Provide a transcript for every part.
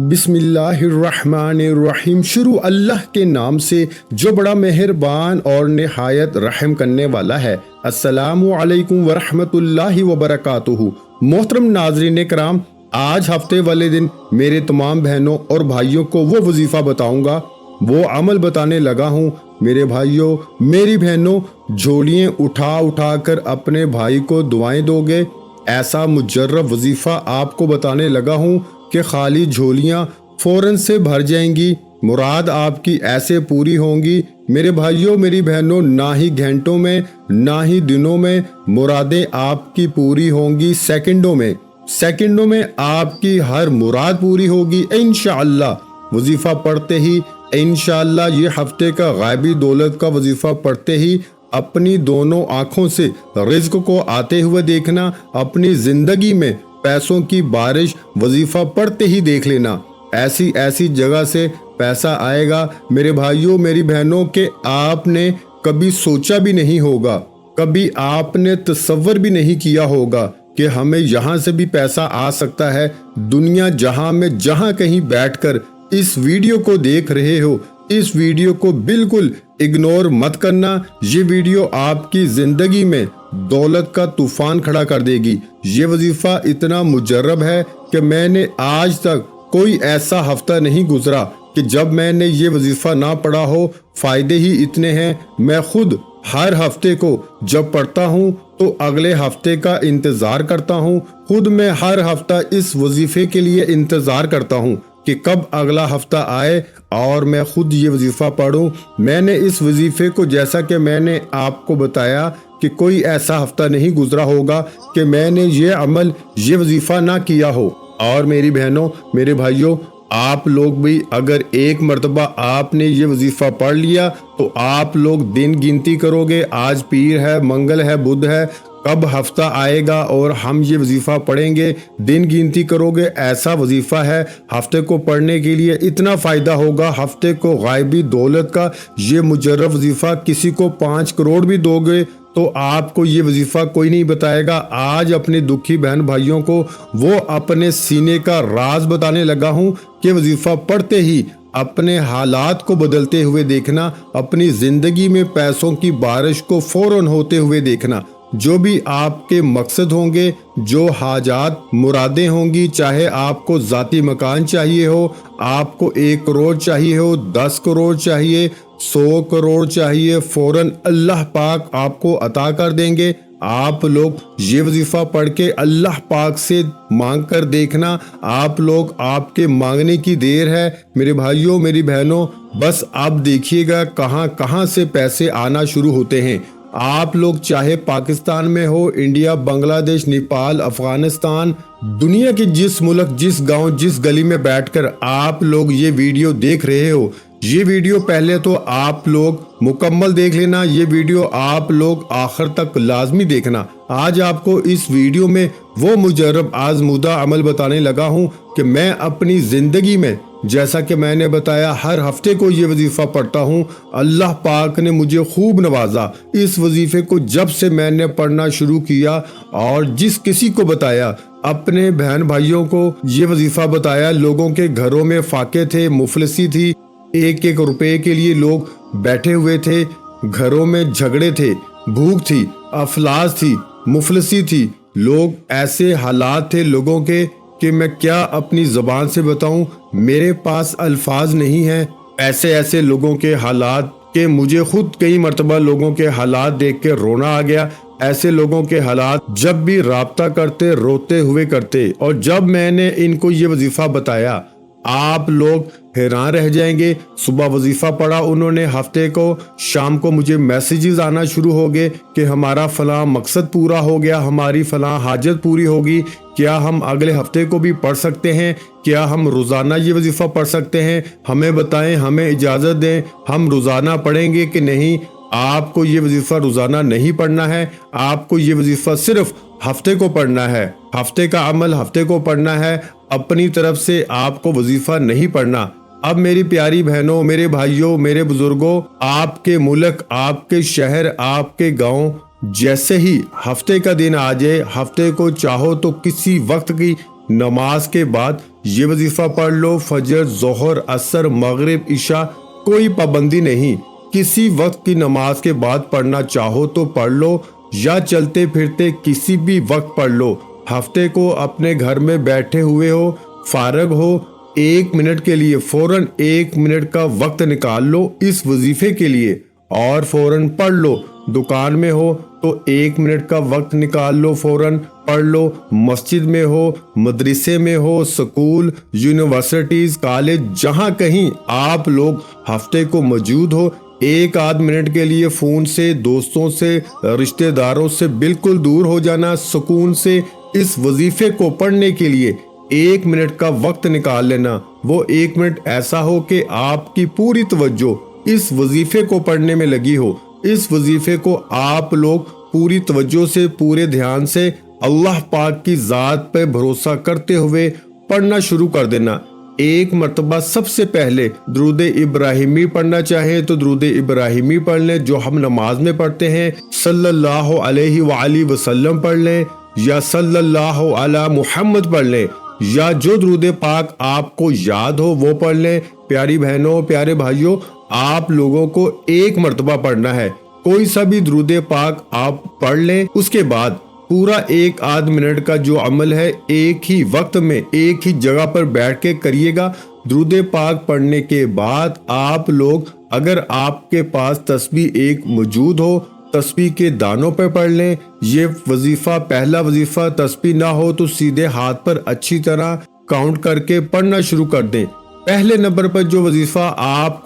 بسم اللہ الرحمن الرحیم۔ شروع اللہ کے نام سے جو بڑا مہربان اور نہایت رحم کرنے والا ہے۔ السلام علیکم ورحمۃ اللہ وبرکاتہ۔ محترم ناظرین کرام، آج ہفتے والے دن میرے تمام بہنوں اور بھائیوں کو وہ وظیفہ بتاؤں گا، وہ عمل بتانے لگا ہوں۔ میرے بھائیوں میری بہنوں، جھولیاں اٹھا اٹھا کر اپنے بھائی کو دعائیں دو گے، ایسا مجرب وظیفہ آپ کو بتانے لگا ہوں کہ خالی جھولیاں فوراً سے بھر جائیں گی، مراد آپ کی ایسے پوری ہوں گی۔ میرے بھائیوں میری بہنوں، نہ ہی گھنٹوں میں نہ ہی دنوں میں مرادیں آپ کی پوری ہوں گی، سیکنڈوں میں آپ کی ہر مراد پوری ہوگی انشاءاللہ۔ وظیفہ پڑھتے ہی انشاءاللہ، یہ ہفتے کا غائبی دولت کا وظیفہ پڑھتے ہی اپنی دونوں آنکھوں سے رزق کو آتے ہوئے دیکھنا، اپنی زندگی میں پیسوں کی بارش وظیفہ پڑھتے ہی دیکھ لینا۔ ایسی جگہ سے پیسہ آئے گا میرے بھائیوں میری بہنوں کہ آپ نے کبھی سوچا بھی نہیں ہوگا، کبھی آپ نے تصور بھی نہیں کیا ہوگا کہ ہمیں یہاں سے بھی پیسہ آ سکتا ہے۔ دنیا جہاں میں جہاں کہیں بیٹھ کر اس ویڈیو کو دیکھ رہے ہو، اس ویڈیو کو بالکل اگنور مت کرنا۔ یہ ویڈیو آپ کی زندگی میں دولت کا طوفان کھڑا کر دے گی۔ یہ وظیفہ اتنا مجرب ہے کہ میں نے آج تک کوئی ایسا ہفتہ نہیں گزرا کہ جب میں نے یہ وظیفہ نہ پڑھا ہو۔ فائدے ہی اتنے ہیں، میں خود ہر ہفتے کو جب پڑھتا ہوں تو اگلے ہفتے کا انتظار کرتا ہوں۔ خود میں ہر ہفتہ اس وظیفے کے لیے انتظار کرتا ہوں کہ کب اگلا ہفتہ آئے اور میں خود یہ وظیفہ پڑھوں۔ میں نے اس وظیفے کو، جیسا کہ میں نے آپ کو بتایا کہ کوئی ایسا ہفتہ نہیں گزرا ہوگا کہ میں نے یہ عمل، یہ وظیفہ نہ کیا ہو۔ اور میری بہنوں میرے بھائیوں، آپ لوگ بھی اگر ایک مرتبہ آپ نے یہ وظیفہ پڑھ لیا تو آپ لوگ دن گنتی کرو گے، آج پیر ہے، منگل ہے، بدھ ہے، کب ہفتہ آئے گا اور ہم یہ وظیفہ پڑھیں گے، دن گنتی کرو گے۔ ایسا وظیفہ ہے، ہفتے کو پڑھنے کے لیے اتنا فائدہ ہوگا، ہفتے کو غائبی دولت کا یہ مجرب وظیفہ، کسی کو 5 کروڑ بھی دو گے تو آپ کو یہ وظیفہ کوئی نہیں بتائے گا۔ آج اپنے دکھی بہن بھائیوں کو وہ اپنے سینے کا راز بتانے لگا ہوں کہ وظیفہ پڑھتے ہی اپنے حالات کو بدلتے ہوئے دیکھنا، اپنی زندگی میں پیسوں کی بارش کو فوراً ہوتے ہوئے دیکھنا۔ جو بھی آپ کے مقصد ہوں گے، جو حاجات مرادیں ہوں گی، چاہے آپ کو ذاتی مکان چاہیے ہو، آپ کو 1 کروڑ چاہیے ہو، 10 کروڑ چاہیے، 100 کروڑ چاہیے، فوراً اللہ پاک آپ کو عطا کر دیں گے۔ آپ لوگ یہ وظیفہ پڑھ کے اللہ پاک سے مانگ کر دیکھنا، آپ لوگ، آپ کے مانگنے کی دیر ہے میرے بھائیوں میری بہنوں۔ بس آپ دیکھیے گا کہاں کہاں سے پیسے آنا شروع ہوتے ہیں۔ آپ لوگ چاہے پاکستان میں ہو، انڈیا، بنگلہ دیش، نیپال، افغانستان، دنیا کے جس ملک، جس گاؤں، جس گلی میں بیٹھ کر آپ لوگ یہ ویڈیو دیکھ رہے ہو، یہ ویڈیو پہلے تو آپ لوگ مکمل دیکھ لینا، یہ ویڈیو آپ لوگ آخر تک لازمی دیکھنا۔ آج آپ کو اس ویڈیو میں وہ مجرب آزمودہ عمل بتانے لگا ہوں کہ میں اپنی زندگی میں، جیسا کہ میں نے بتایا، ہر ہفتے کو یہ وظیفہ پڑھتا ہوں۔ اللہ پاک نے مجھے خوب نوازا۔ اس وظیفے کو جب سے میں نے پڑھنا شروع کیا اور جس کسی کو بتایا، اپنے بہن بھائیوں کو یہ وظیفہ بتایا، لوگوں کے گھروں میں فاقے تھے، مفلسی تھی، 1 روپے کے لیے لوگ بیٹھے ہوئے تھے، گھروں میں جھگڑے تھے، بھوک تھی، افلاس تھی، مفلسی تھی، لوگ، ایسے حالات تھے لوگوں کے کہ میں کیا اپنی زبان سے بتاؤں، میرے پاس الفاظ نہیں ہیں۔ ایسے لوگوں کے حالات کہ مجھے خود کئی مرتبہ لوگوں کے حالات دیکھ کے رونا آ گیا۔ ایسے لوگوں کے حالات جب بھی رابطہ کرتے روتے ہوئے کرتے، اور جب میں نے ان کو یہ وظیفہ بتایا آپ لوگ حیران رہ جائیں گے۔ صبح وظیفہ پڑھا انہوں نے، ہفتے کو شام کو مجھے میسیجز آنا شروع ہو گئے کہ ہمارا فلاں مقصد پورا ہو گیا، ہماری فلاں حاجت پوری ہوگی، کیا ہم اگلے ہفتے کو بھی پڑھ سکتے ہیں، کیا ہم روزانہ یہ وظیفہ پڑھ سکتے ہیں، ہمیں بتائیں، ہمیں اجازت دیں، ہم روزانہ پڑھیں گے کہ نہیں۔ آپ کو یہ وظیفہ روزانہ نہیں پڑھنا ہے، آپ کو یہ وظیفہ صرف ہفتے کو پڑھنا ہے، ہفتے کا عمل ہفتے کو پڑھنا ہے، اپنی طرف سے آپ کو وظیفہ نہیں پڑھنا۔ اب میری پیاری بہنوں، میرے بھائیوں، میرے بزرگوں، آپ کے ملک، آپ کے شہر، آپ کے گاؤں، جیسے ہی ہفتے کا دن آ جائے، ہفتے کو چاہو تو کسی وقت کی نماز کے بعد یہ وظیفہ پڑھ لو۔ فجر، ظہر، عصر، مغرب، عشاء کوئی پابندی نہیں، کسی وقت کی نماز کے بعد پڑھنا چاہو تو پڑھ لو یا چلتے پھرتے کسی بھی وقت پڑھ لو۔ ہفتے کو اپنے گھر میں بیٹھے ہوئے ہو، فارغ ہو، 1 منٹ کے لیے فوراً 1 منٹ کا وقت نکال لو اس وظیفے کے لیے اور فوراً پڑھ لو۔ دکان میں ہو تو 1 منٹ کا وقت نکال لو، فوراً پڑھ لو۔ مسجد میں ہو، مدرسے میں ہو، سکول، یونیورسٹیز، کالج، جہاں کہیں آپ لوگ ہفتے کو موجود ہو، 1 آدھ منٹ کے لیے فون سے، دوستوں سے، رشتہ داروں سے بالکل دور ہو جانا، سکون سے اس وظیفے کو پڑھنے کے لیے 1 منٹ کا وقت نکال لینا۔ وہ 1 منٹ ایسا ہو کہ آپ کی پوری توجہ اس وظیفے کو پڑھنے میں لگی ہو۔ اس وظیفے کو آپ لوگ پوری توجہ سے، پورے دھیان سے اللہ پاک کی ذات پہ بھروسہ کرتے ہوئے پڑھنا شروع کر دینا۔ 1 مرتبہ سب سے پہلے درود ابراہیمی پڑھنا چاہیں تو درود ابراہیمی پڑھ لیں جو ہم نماز میں پڑھتے ہیں، صلی اللہ علیہ وآلہ وسلم پڑھ لیں یا صلی اللہ علی محمد پڑھ لیں، یا جو درود پاک آپ کو یاد ہو وہ پڑھ لیں۔ پیاری بہنوں، پیارے بھائیوں، آپ لوگوں کو 1 مرتبہ پڑھنا ہے، کوئی سا بھی درود پاک آپ پڑھ لیں۔ اس کے بعد پورا 1 آدھ منٹ کا جو عمل ہے ایک ہی وقت میں ایک ہی جگہ پر بیٹھ کے کریے گا۔ درود پاک پڑھنے کے بعد آپ لوگ اگر آپ کے پاس تسبیح ایک موجود ہو، تسبیح کے دانوں پہ پڑھ لیں۔ یہ وظیفہ، پہلا وظیفہ تسبیح نہ ہو تو سیدھے ہاتھ پر اچھی طرح کاؤنٹ کر کے پڑھنا شروع کر دیں۔ پہلے نمبر پر جو وظیفہ آپ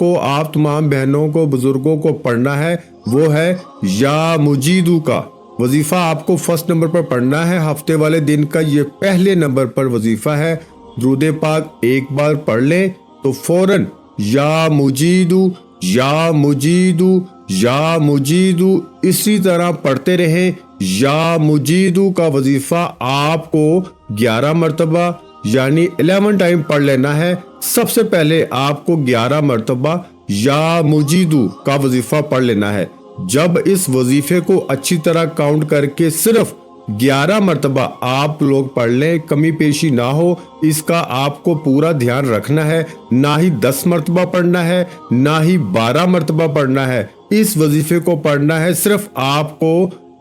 تمام بہنوں کو، بزرگوں کو پڑھنا ہے وہ ہے یا مجیدو کا وظیفہ۔ آپ کو فرسٹ نمبر پر پڑھنا ہے، ہفتے والے دن کا یہ پہلے نمبر پر وظیفہ ہے۔ درود پاک ایک بار پڑھ لیں تو فوراً یا مجیدو، یا مجیدو، یا مجیدو اسی طرح پڑھتے رہیں۔ یا مجیدو کا وظیفہ آپ کو 11 مرتبہ یعنی 11 ٹائم پڑھ لینا ہے۔ سب سے پہلے آپ کو 11 مرتبہ یا مجیدو کا وظیفہ پڑھ لینا ہے۔ جب اس وظیفے کو اچھی طرح کاؤنٹ کر کے صرف 11 مرتبہ آپ لوگ پڑھ لیں، کمی پیشی نہ ہو، اس کا آپ کو پورا دھیان رکھنا ہے۔ نہ ہی 10 مرتبہ پڑھنا ہے، نہ ہی 12 مرتبہ پڑھنا ہے۔ اس وظیفے کو پڑھنا ہے صرف آپ کو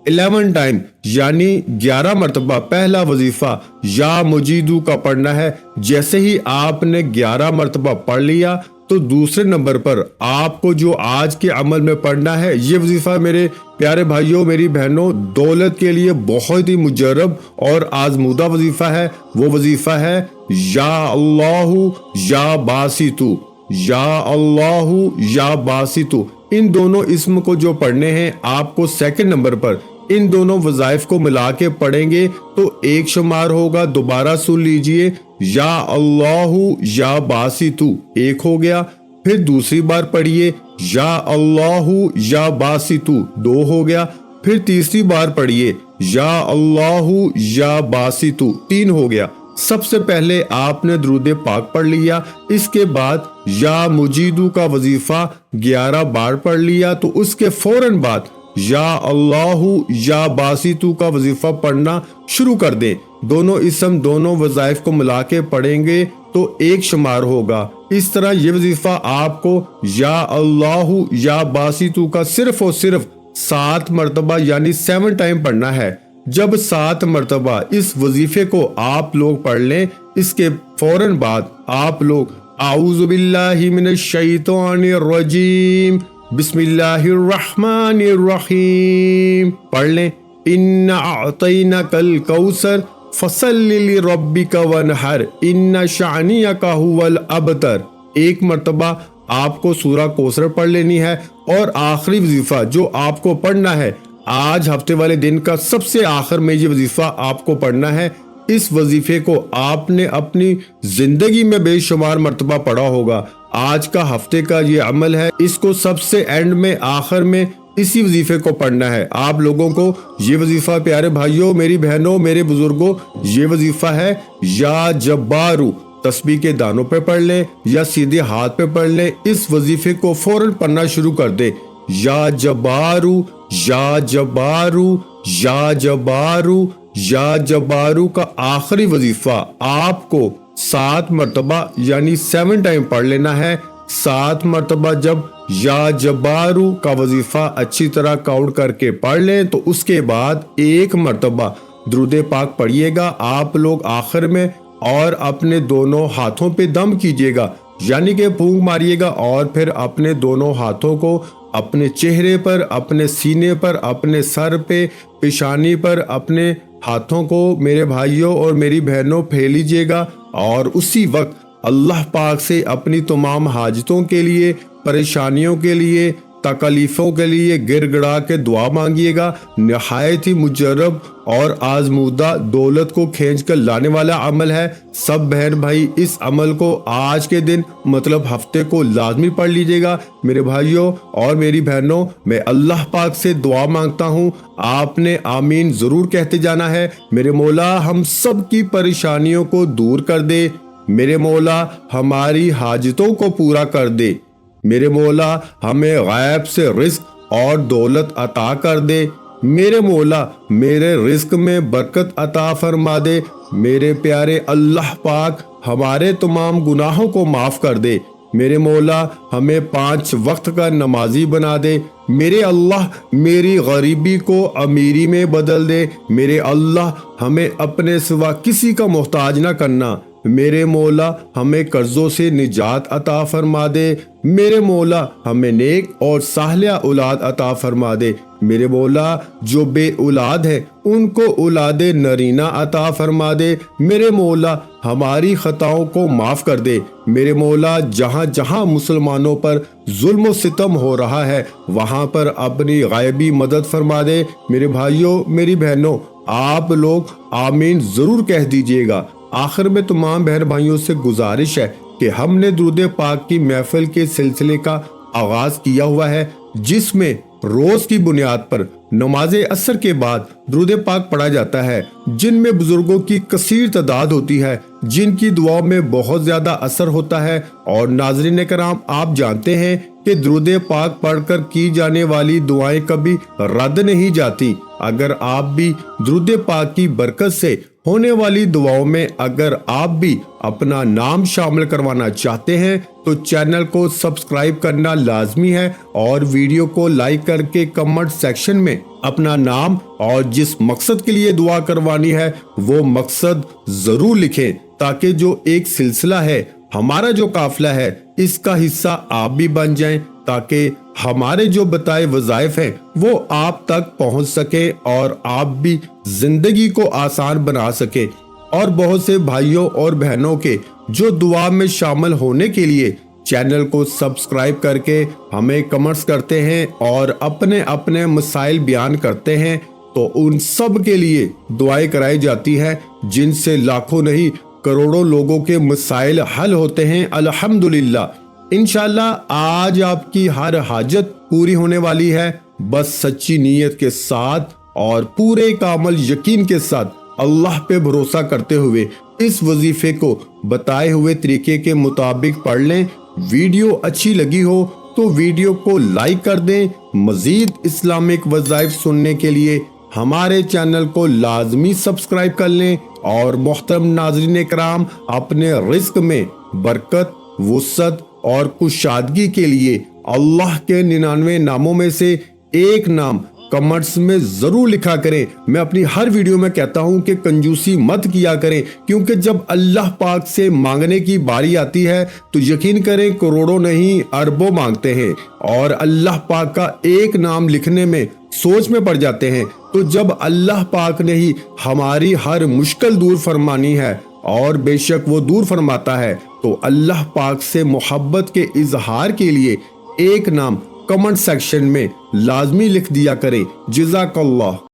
11 ٹائم یعنی 11 مرتبہ پہلا وظیفہ یا مجیدو کا پڑھنا ہے۔ جیسے ہی آپ نے 11 مرتبہ پڑھ لیا تو دوسرے نمبر پر آپ کو جو آج کے عمل میں پڑھنا ہے، یہ وظیفہ میرے پیارے بھائیوں، میری بہنوں، دولت کے لیے بہت ہی مجرب اور آزمودہ وظیفہ ہے۔ وہ وظیفہ ہے یا اللہ یا باسطو، یا اللہ یا باسطو۔ ان دونوں اسم کو جو پڑھنے ہیں آپ کو سیکنڈ نمبر پر ان دونوں وظائف کو ملا کے پڑھیں گے تو 1 شمار ہوگا۔ دوبارہ سن لیجئے، یا اللہ یا باسطو 1 ہو گیا۔ پھر دوسری بار پڑھیے، یا اللہ یا باسطو 2 ہو گیا۔ پھر تیسری بار پڑھیے، یا اللہ یا باسطو 3 ہو گیا۔ سب سے پہلے آپ نے درود پاک پڑھ لیا، اس کے بعد یا مجیدو کا وظیفہ 11 بار پڑھ لیا تو اس کے فوراً بعد یا اللہ یا باسطو کا وظیفہ پڑھنا شروع کر دیں۔ دونوں اسم، دونوں وظائف کو ملا کے پڑھیں گے تو 1 شمار ہوگا۔ اس طرح یہ وظیفہ آپ کو یا اللہ یا باسطو کا صرف اور صرف 7 مرتبہ یعنی 7 ٹائم پڑھنا ہے۔ جب 7 مرتبہ اس وظیفے کو آپ لوگ پڑھ لیں، اس کے فوراً بعد آپ لوگ اعوذ باللہ من الشیطان الرجیم، بسم اللہ الرحمن الرحیم پڑھ لیں۔ اِنَّا أَعْطَيْنَاكَ الْكَوْثَرَ فَصَلِّ لِرَبِّكَ وَانْحَرْ إِنَّ شَانِئَكَ هُوَ الْأَبْتَرُ۔ 1 مرتبہ آپ کو سورہ کوثر پڑھ لینی ہے۔ اور آخری وظیفہ جو آپ کو پڑھنا ہے، آج ہفتے والے دن کا سب سے آخر میں یہ وظیفہ آپ کو پڑھنا ہے۔ اس وظیفے کو آپ نے اپنی زندگی میں بے شمار مرتبہ پڑھا ہوگا۔ آج کا ہفتے کا یہ عمل ہے، اس کو سب سے اینڈ میں، آخر میں اسی وظیفے کو پڑھنا ہے۔ آپ لوگوں کو یہ وظیفہ، پیارے بھائیوں، میری بہنوں، میرے بزرگوں، یہ وظیفہ ہے یا جبارو۔ تسبیح کے دانوں پہ پڑھ لیں یا سیدھے ہاتھ پہ پڑھ لیں، اس وظیفے کو فوراً پڑھنا شروع کر دیں۔ یا جبارو، یا جبارو، یا جبارو، یا جبارو کا آخری وظیفہ آپ کو 7 مرتبہ یعنی 7 ٹائم پڑھ لینا ہے۔ 7 مرتبہ جب یا جبارو کا وظیفہ اچھی طرح کاؤنٹ کر کے پڑھ لیں تو اس کے بعد 1 مرتبہ درود پاک پڑھیے گا آپ لوگ آخر میں، اور اپنے دونوں ہاتھوں پہ دم کیجیے گا، یعنی کہ پھونک ماریے گا، اور پھر اپنے دونوں ہاتھوں کو اپنے چہرے پر، اپنے سینے پر، اپنے سر پہ، پیشانی پر اپنے ہاتھوں کو میرے بھائیوں اور میری بہنوں پھیل لیجیے گا، اور اسی وقت اللہ پاک سے اپنی تمام حاجتوں کے لیے، پریشانیوں کے لیے، تکلیفوں کے لیے گر گڑا کے دعا مانگیے گا۔ نہایت ہی مجرب اور آزمودہ، دولت کو کھینچ کر لانے والا عمل ہے۔ سب بہن بھائی اس عمل کو آج کے دن مطلب ہفتے کو لازمی پڑھ لیجئے گا۔ میرے بھائیوں اور میری بہنوں، میں اللہ پاک سے دعا مانگتا ہوں، آپ نے آمین ضرور کہتے جانا ہے۔ میرے مولا ہم سب کی پریشانیوں کو دور کر دے، میرے مولا ہماری حاجتوں کو پورا کر دے، میرے مولا ہمیں غیب سے رزق اور دولت عطا کر دے، میرے مولا میرے رزق میں برکت عطا فرما دے، میرے پیارے اللہ پاک ہمارے تمام گناہوں کو معاف کر دے، میرے مولا ہمیں 5 وقت کا نمازی بنا دے، میرے اللہ میری غریبی کو امیری میں بدل دے، میرے اللہ ہمیں اپنے سوا کسی کا محتاج نہ کرنا، میرے مولا ہمیں قرضوں سے نجات عطا فرما دے، میرے مولا ہمیں نیک اور صالحہ اولاد عطا فرما دے، میرے مولا جو بے اولاد ہے ان کو اولاد نرینہ عطا فرما دے، میرے مولا ہماری خطاؤں کو معاف کر دے، میرے مولا جہاں جہاں مسلمانوں پر ظلم و ستم ہو رہا ہے وہاں پر اپنی غیبی مدد فرما دے۔ میرے بھائیوں میری بہنوں، آپ لوگ آمین ضرور کہہ دیجئے گا۔ آخر میں تمام بہن بھائیوں سے گزارش ہے کہ ہم نے درود پاک کی محفل کے سلسلے کا آغاز کیا ہوا ہے، جس میں روز کی بنیاد پر نماز عصر کے بعد درود پاک پڑھا جاتا ہے، جن میں بزرگوں کی کثیر تعداد ہوتی ہے، جن کی دعاؤں میں بہت زیادہ اثر ہوتا ہے۔ اور ناظرین کرام، آپ جانتے ہیں کہ درود پاک پڑھ کر کی جانے والی دعائیں کبھی رد نہیں جاتی۔ اگر آپ بھی درود پاک کی برکت سے ہونے والی دعاؤں میں اگر آپ بھی اپنا نام شامل کروانا چاہتے ہیں تو چینل کو سبسکرائب کرنا لازمی ہے، اور ویڈیو کو لائک کر کے کمنٹ سیکشن میں اپنا نام اور جس مقصد کے لیے دعا کروانی ہے وہ مقصد ضرور لکھیں، تاکہ جو ایک سلسلہ ہے، ہمارا جو قافلہ ہے، اس کا حصہ آپ بھی بن جائیں، تاکہ ہمارے جو بتائے وظائف ہیں وہ آپ تک پہنچ سکے اور آپ بھی زندگی کو آسان بنا سکے۔ اور بہت سے بھائیوں اور بہنوں کے جو دعا میں شامل ہونے کے لیے چینل کو سبسکرائب کر کے ہمیں کمنٹس کرتے ہیں اور اپنے اپنے مسائل بیان کرتے ہیں، تو ان سب کے لیے دعائیں کرائی جاتی ہیں، جن سے لاکھوں نہیں کروڑوں لوگوں کے مسائل حل ہوتے ہیں الحمدللہ۔ انشاءاللہ آج آپ کی ہر حاجت پوری ہونے والی ہے، بس سچی نیت کے ساتھ اور پورے کامل یقین کے ساتھ اللہ پہ بھروسہ کرتے ہوئے اس وظیفے کو بتائے ہوئے طریقے کے مطابق پڑھ لیں۔ ویڈیو اچھی لگی ہو تو ویڈیو کو لائک کر دیں۔ مزید اسلامک وظائف سننے کے لیے ہمارے چینل کو لازمی سبسکرائب کر لیں، اور محترم ناظرین کرام، اپنے رزق میں برکت، وسعت اور کشادگی کے لیے اللہ کے 99 ناموں میں سے ایک نام کمنٹس میں ضرور لکھا کریں۔ میں اپنی ہر ویڈیو میں کہتا ہوں کہ کنجوسی مت کیا کریں، کیونکہ جب اللہ پاک سے مانگنے کی باری آتی ہے تو یقین کریں کروڑوں نہیں اربوں مانگتے ہیں، اور اللہ پاک کا ایک نام لکھنے میں سوچ میں پڑ جاتے ہیں۔ تو جب اللہ پاک نے ہی ہماری ہر مشکل دور فرمانی ہے، اور بے شک وہ دور فرماتا ہے، تو اللہ پاک سے محبت کے اظہار کے لیے ایک نام کمنٹ سیکشن میں لازمی لکھ دیا کریں۔ جزاک اللہ۔